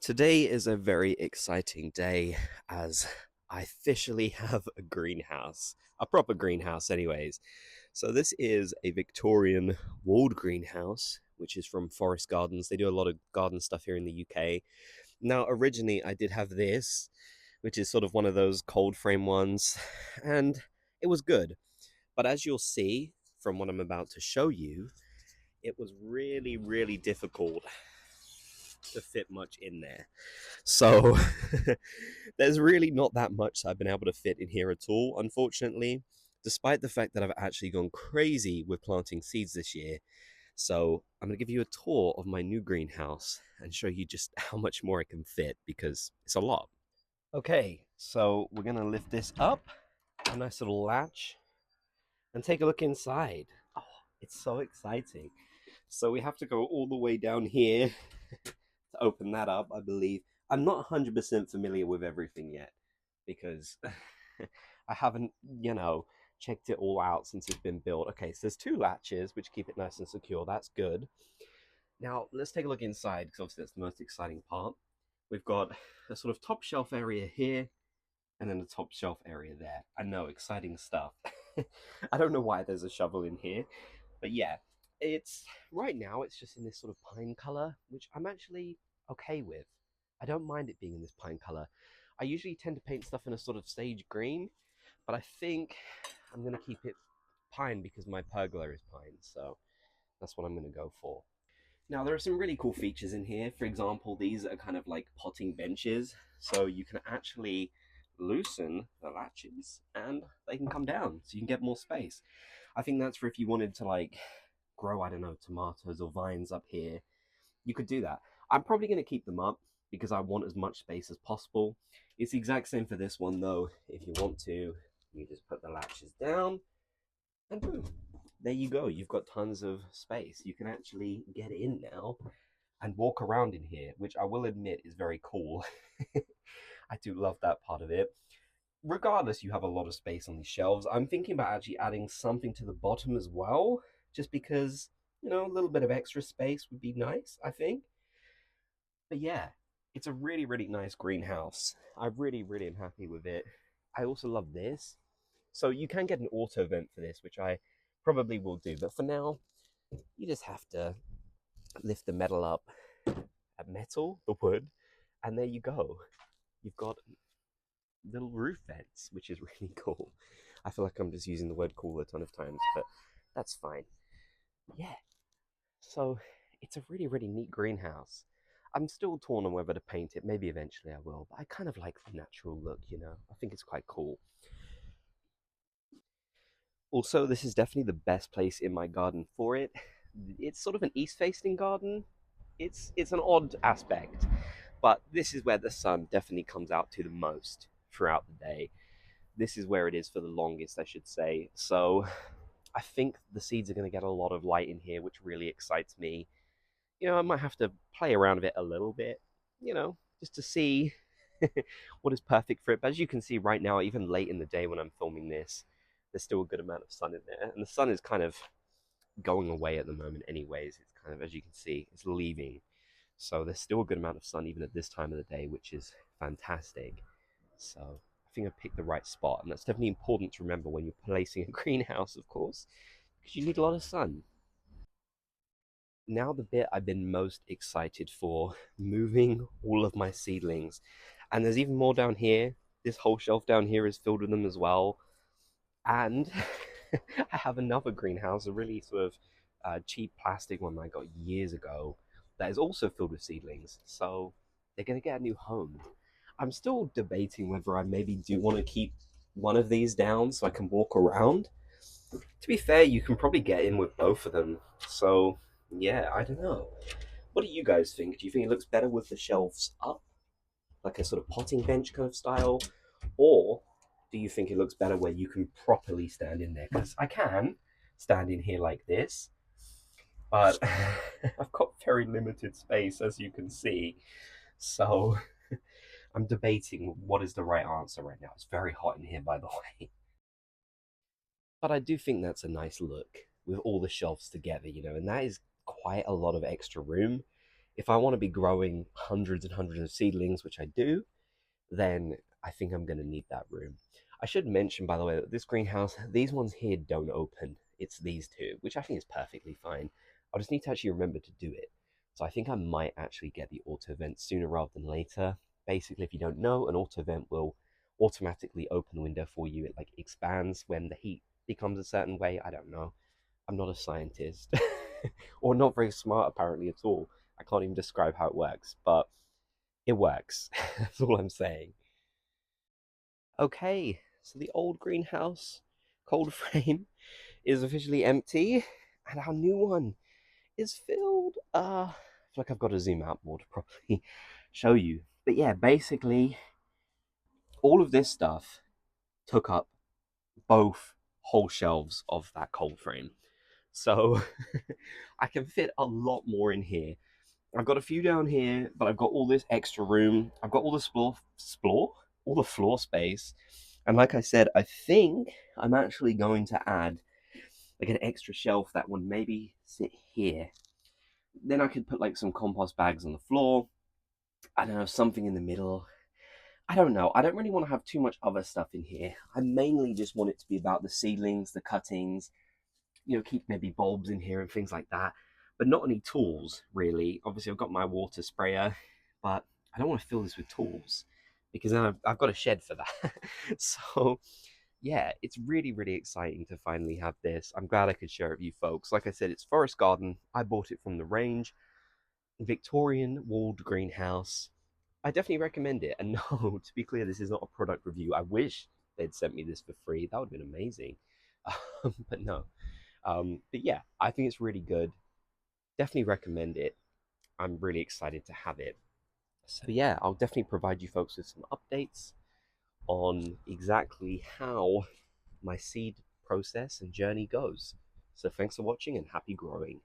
Today is a very exciting day as I officially have a greenhouse, a proper greenhouse, anyways. So, this is a Victorian walled greenhouse, which is from Forest Gardens. They do a lot of garden stuff here in the UK. Now, originally, I did have this, which is sort of one of those cold frame ones, and it was good. But as you'll see from what I'm about to show you, it was really, really difficult to fit much in there. So there's really not that much I've been able to fit in here at all, unfortunately, despite the fact that I've actually gone crazy with planting seeds this year. So I'm going to give you a tour of my new greenhouse and show you just how much more I can fit because it's a lot. Okay, so we're going to lift this up, a nice little latch, and take a look inside. Oh, it's so exciting. So we have to go all the way down here to open that up, I believe. I'm not 100% familiar with everything yet because I haven't, checked it all out since it's been built. Okay, so there's two latches which keep it nice and secure. That's good. Now, let's take a look inside because obviously that's the most exciting part. We've got a sort of top shelf area here and then the top shelf area there. I know, exciting stuff. I don't know why there's a shovel in here, but yeah, it's right now it's just in this sort of pine color, which I'm actually okay with. I don't mind it being in this pine color. I usually tend to paint stuff in a sort of sage green, but I think I'm gonna keep it pine because my pergola is pine, so that's what I'm gonna go for. Now there are some really cool features in here. For example, these are kind of like potting benches, so you can actually loosen the latches and they can come down so you can get more space. I think that's for if you wanted to like grow, I don't know, tomatoes or vines up here, you could do that. I'm probably going to keep them up because I want as much space as possible. It's the exact same for this one though. If you want to, you just put the latches down and boom, there you go. You've got tons of space. You can actually get in now and walk around in here, which I will admit is very cool. I do love that part of it. Regardless, you have a lot of space on these shelves. I'm thinking about actually adding something to the bottom as well, just because, a little bit of extra space would be nice, I think. But yeah, it's a really, really nice greenhouse. I really, really am happy with it. I also love this. So you can get an auto vent for this, which I probably will do. But for now, you just have to lift the metal up, the wood, and there you go. You've got little roof vents, which is really cool. I feel like I'm just using the word cool a ton of times, but that's fine. Yeah, so it's a really, really neat greenhouse. I'm still torn on whether to paint it. Maybe eventually I will, but I kind of like the natural look. I think it's quite cool. Also, this is definitely the best place in my garden for it. It's sort of an east-facing garden. It's an odd aspect, but this is where the sun definitely comes out to the most throughout the day. This is where it is for the longest, I should say. So I think the seeds are going to get a lot of light in here, which really excites me. I might have to play around with it a little bit, just to see what is perfect for it. But as you can see right now, even late in the day when I'm filming this, there's still a good amount of sun in there. And the sun is kind of going away at the moment, anyways. It's kind of, as you can see, it's leaving. So there's still a good amount of sun even at this time of the day, which is fantastic. So I think I picked the right spot. And that's definitely important to remember when you're placing a greenhouse, of course, because you need a lot of sun. Now the bit I've been most excited for, moving all of my seedlings. And there's even more down here. This whole shelf down here is filled with them as well. And I have another greenhouse, a really sort of cheap plastic one that I got years ago that is also filled with seedlings. So they're going to get a new home. I'm still debating whether I maybe do want to keep one of these down so I can walk around. To be fair, you can probably get in with both of them. So, yeah, I don't know. What do you guys think? Do you think it looks better with the shelves up, like a sort of potting bench kind of style? Or do you think it looks better where you can properly stand in there? Because I can stand in here like this, but I've got very limited space, as you can see. So I'm debating what is the right answer right now. It's very hot in here, by the way. But I do think that's a nice look with all the shelves together, and that is quite a lot of extra room, if I want to be growing hundreds and hundreds of seedlings, which I do, then I think I'm going to need that room. I should mention, by the way, that this greenhouse, these ones here don't open. It's these two, which I think is perfectly fine. I'll just need to actually remember to do it. So I think I might actually get the auto vent sooner rather than later. Basically, if you don't know, an auto vent will automatically open the window for you. It like expands when the heat becomes a certain way. I don't know. I'm not a scientist or not very smart apparently at all. I can't even describe how it works, but it works. That's all I'm saying. Okay, so the old greenhouse cold frame is officially empty, and our new one is filled. I feel like I've got to zoom out more to properly show you. But yeah, basically, all of this stuff took up both whole shelves of that cold frame. So I can fit a lot more in here. I've got a few down here, but I've got all this extra room. I've got all the all the floor space. And like I said, I think I'm actually going to add like an extra shelf that would maybe sit here. Then I could put like some compost bags on the floor. I don't know, something in the middle. I don't know. I don't really want to have too much other stuff in here. I mainly just want it to be about the seedlings, the cuttings, keep maybe bulbs in here and things like that, but not any tools really. Obviously, I've got my water sprayer, but I don't want to fill this with tools because then I've got a shed for that. So, yeah, it's really, really exciting to finally have this. I'm glad I could share it with you folks. Like I said, it's Forest Garden. I bought it from the range. Victorian walled greenhouse. I definitely recommend it. And no, to be clear, this is not a product review. I wish they'd sent me this for free. That would have been amazing. But no, but yeah, I think it's really good. Definitely recommend it. I'm really excited to have it. So yeah, I'll definitely provide you folks with some updates on exactly how my seed process and journey goes. So thanks for watching and happy growing.